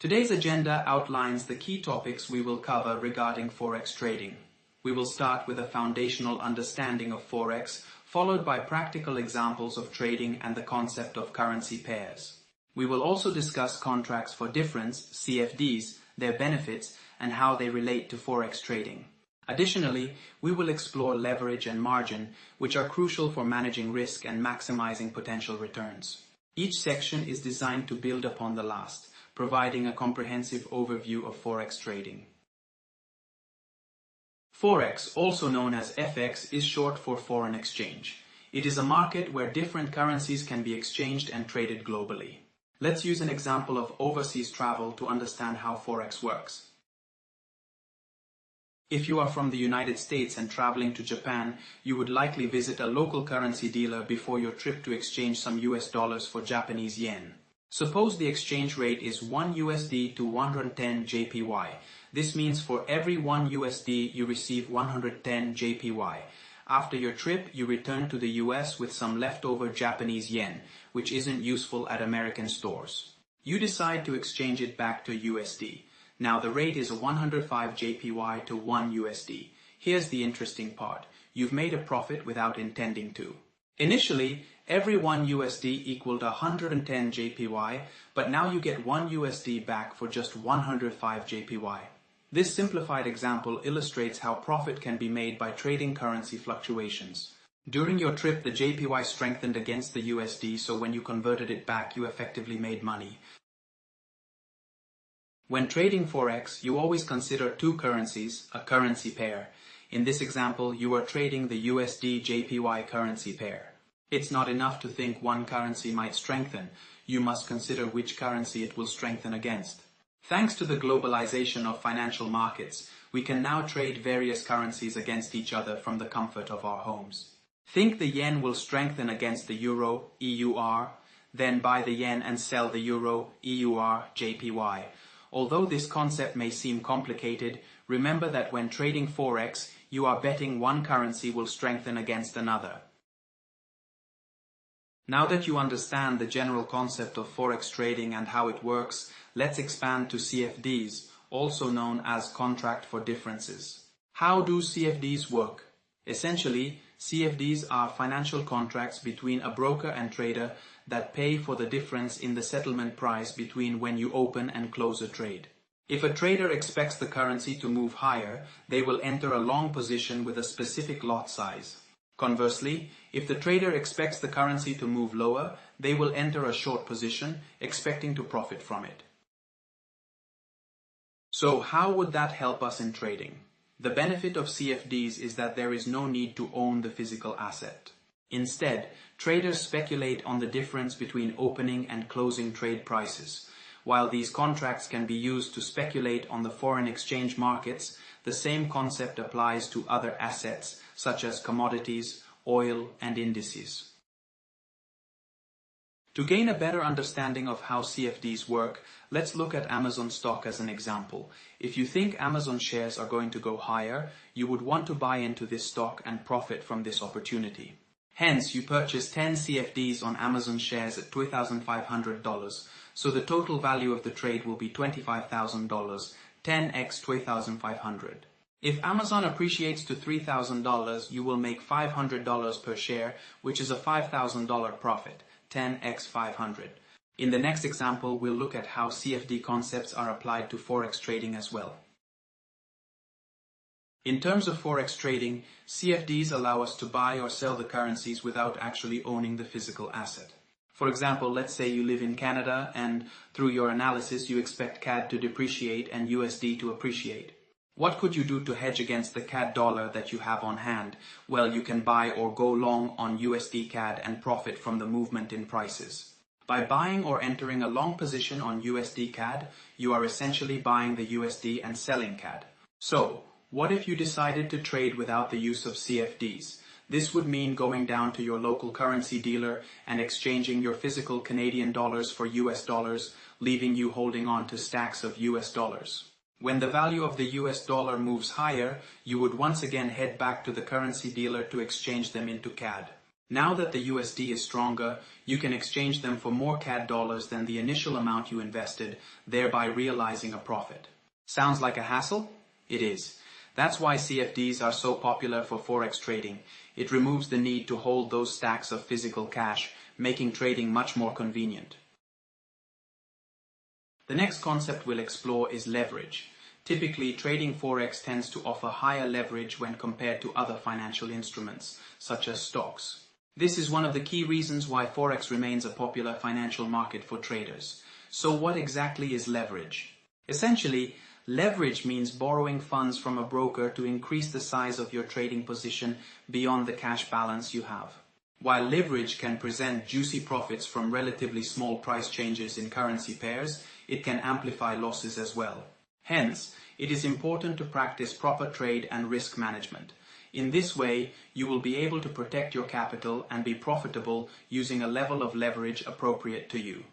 Today's agenda outlines the key topics we will cover regarding Forex trading. We will start with a foundational understanding of Forex, followed by practical examples of trading and the concept of currency pairs. We will also discuss contracts for difference, CFDs, their benefits, and how they relate to Forex trading. Additionally, we will explore leverage and margin, which are crucial for managing risk and maximizing potential returns. Each section is designed to build upon the last, providing a comprehensive overview of Forex trading. Forex, also known as FX, is short for foreign exchange. It is a market where different currencies can be exchanged and traded globally. Let's use an example of overseas travel to understand how Forex works. If you are from the United States and traveling to Japan, you would likely visit a local currency dealer before your trip to exchange some US dollars for Japanese yen. Suppose the exchange rate is 1 USD to 110 JPY. This means for every 1 USD you receive 110 JPY. After your trip, you return to the US with some leftover Japanese yen, which isn't useful at American stores. You decide to exchange it back to USD. Now the rate is 105 JPY to 1 USD. Here's the interesting part. You've made a profit without intending to. Initially, every 1 USD equaled 110 JPY, but now you get 1 USD back for just 105 JPY. This simplified example illustrates how profit can be made by trading currency fluctuations. During your trip, the JPY strengthened against the USD, so when you converted it back, you effectively made money. When trading Forex, you always consider two currencies, a currency pair. In this example, you are trading the USD-JPY currency pair. It's not enough to think one currency might strengthen. You must consider which currency it will strengthen against. Thanks to the globalization of financial markets, we can now trade various currencies against each other from the comfort of our homes. Think the yen will strengthen against the euro, EUR, then buy the yen and sell the euro, EUR, JPY. Although this concept may seem complicated, remember that when trading Forex, you are betting one currency will strengthen against another. Now that you understand the general concept of Forex trading and how it works, let's expand to CFDs, also known as contract for differences. How do CFDs work? Essentially, CFDs are financial contracts between a broker and trader that pay for the difference in the settlement price between when you open and close a trade. If a trader expects the currency to move higher, they will enter a long position with a specific lot size. Conversely, if the trader expects the currency to move lower, they will enter a short position, expecting to profit from it. So how would that help us in trading? The benefit of CFDs is that there is no need to own the physical asset. Instead, traders speculate on the difference between opening and closing trade prices. While these contracts can be used to speculate on the foreign exchange markets, the same concept applies to other assets such as commodities, oil, and indices. To gain a better understanding of how CFDs work, let's look at Amazon stock as an example. If you think Amazon shares are going to go higher, you would want to buy into this stock and profit from this opportunity. Hence, you purchase 10 CFDs on Amazon shares at $2,500, so the total value of the trade will be $25,000, 10x 2,500. If Amazon appreciates to $3,000, you will make $500 per share, which is a $5,000 profit, 10x 500. In the next example, we'll look at how CFD concepts are applied to Forex trading as well. In terms of Forex trading, CFDs allow us to buy or sell the currencies without actually owning the physical asset. For example, let's say you live in Canada and through your analysis you expect CAD to depreciate and USD to appreciate. What could you do to hedge against the CAD dollar that you have on hand? Well, you can buy or go long on USD CAD and profit from the movement in prices. By buying or entering a long position on USD CAD, you are essentially buying the USD and selling CAD. So, what if you decided to trade without the use of CFDs? This would mean going down to your local currency dealer and exchanging your physical Canadian dollars for US dollars, leaving you holding on to stacks of US dollars. When the value of the US dollar moves higher, you would once again head back to the currency dealer to exchange them into CAD. Now that the USD is stronger, you can exchange them for more CAD dollars than the initial amount you invested, thereby realizing a profit. Sounds like a hassle? It is. That's why CFDs are so popular for Forex trading. It removes the need to hold those stacks of physical cash, making trading much more convenient. The next concept we'll explore is leverage. Typically, trading Forex tends to offer higher leverage when compared to other financial instruments, such as stocks. This is one of the key reasons why Forex remains a popular financial market for traders. So what exactly is leverage? Essentially, leverage means borrowing funds from a broker to increase the size of your trading position beyond the cash balance you have. While leverage can present juicy profits from relatively small price changes in currency pairs, it can amplify losses as well. Hence, it is important to practice proper trade and risk management. In this way, you will be able to protect your capital and be profitable using a level of leverage appropriate to you.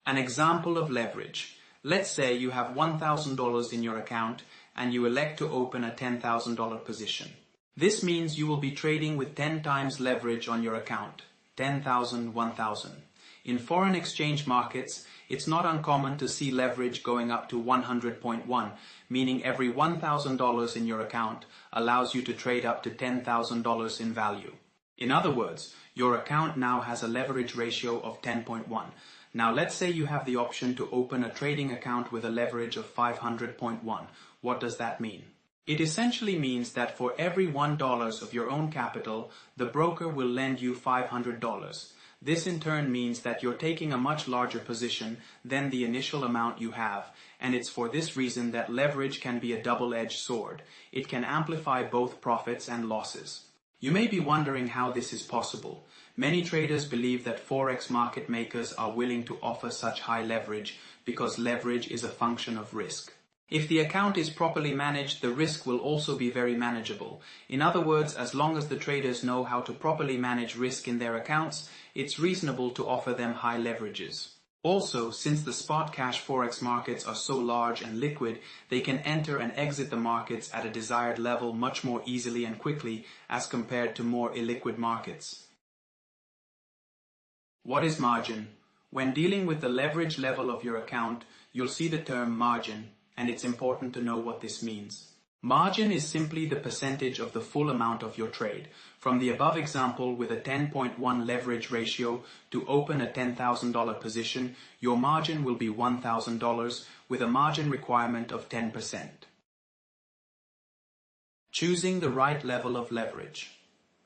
An example of leverage. Let's say you have $1,000 in your account and you elect to open a $10,000 position. This means you will be trading with 10 times leverage on your account. 10,000, 1,000. In foreign exchange markets, it's not uncommon to see leverage going up to 100.1, meaning every $1,000 in your account allows you to trade up to $10,000 in value. In other words, your account now has a leverage ratio of 10.1. Now let's say you have the option to open a trading account with a leverage of 500.1. What does that mean? It essentially means that for every $1 of your own capital, the broker will lend you $500. This in turn means that you're taking a much larger position than the initial amount you have, and it's for this reason that leverage can be a double-edged sword. It can amplify both profits and losses. You may be wondering how this is possible. Many traders believe that Forex market makers are willing to offer such high leverage because leverage is a function of risk. If the account is properly managed, the risk will also be very manageable. In other words, as long as the traders know how to properly manage risk in their accounts, it's reasonable to offer them high leverages. Also, since the spot cash Forex markets are so large and liquid, they can enter and exit the markets at a desired level much more easily and quickly as compared to more illiquid markets. What is margin? When dealing with the leverage level of your account, you'll see the term margin, and it's important to know what this means. Margin is simply the percentage of the full amount of your trade. From the above example with a 10.1 leverage ratio to open a $10,000 position, your margin will be $1,000 with a margin requirement of 10%. Choosing the right level of leverage.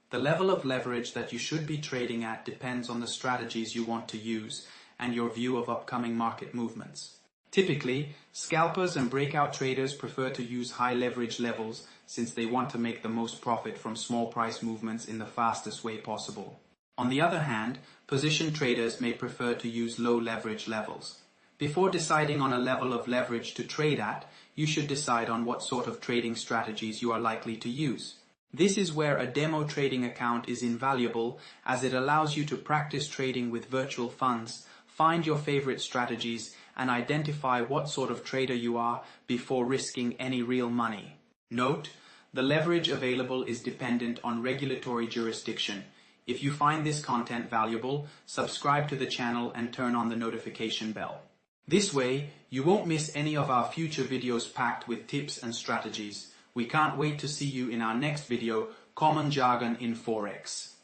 The level of leverage that you should be trading at depends on the strategies you want to use and your view of upcoming market movements. Typically, scalpers and breakout traders prefer to use high leverage levels since they want to make the most profit from small price movements in the fastest way possible. On the other hand, position traders may prefer to use low leverage levels. Before deciding on a level of leverage to trade at, you should decide on what sort of trading strategies you are likely to use. This is where a demo trading account is invaluable, as it allows you to practice trading with virtual funds, find your favorite strategies, and identify what sort of trader you are before risking any real money. Note, the leverage available is dependent on regulatory jurisdiction. If you find this content valuable, subscribe to the channel and turn on the notification bell. This way, you won't miss any of our future videos packed with tips and strategies. We can't wait to see you in our next video, Common Jargon in Forex.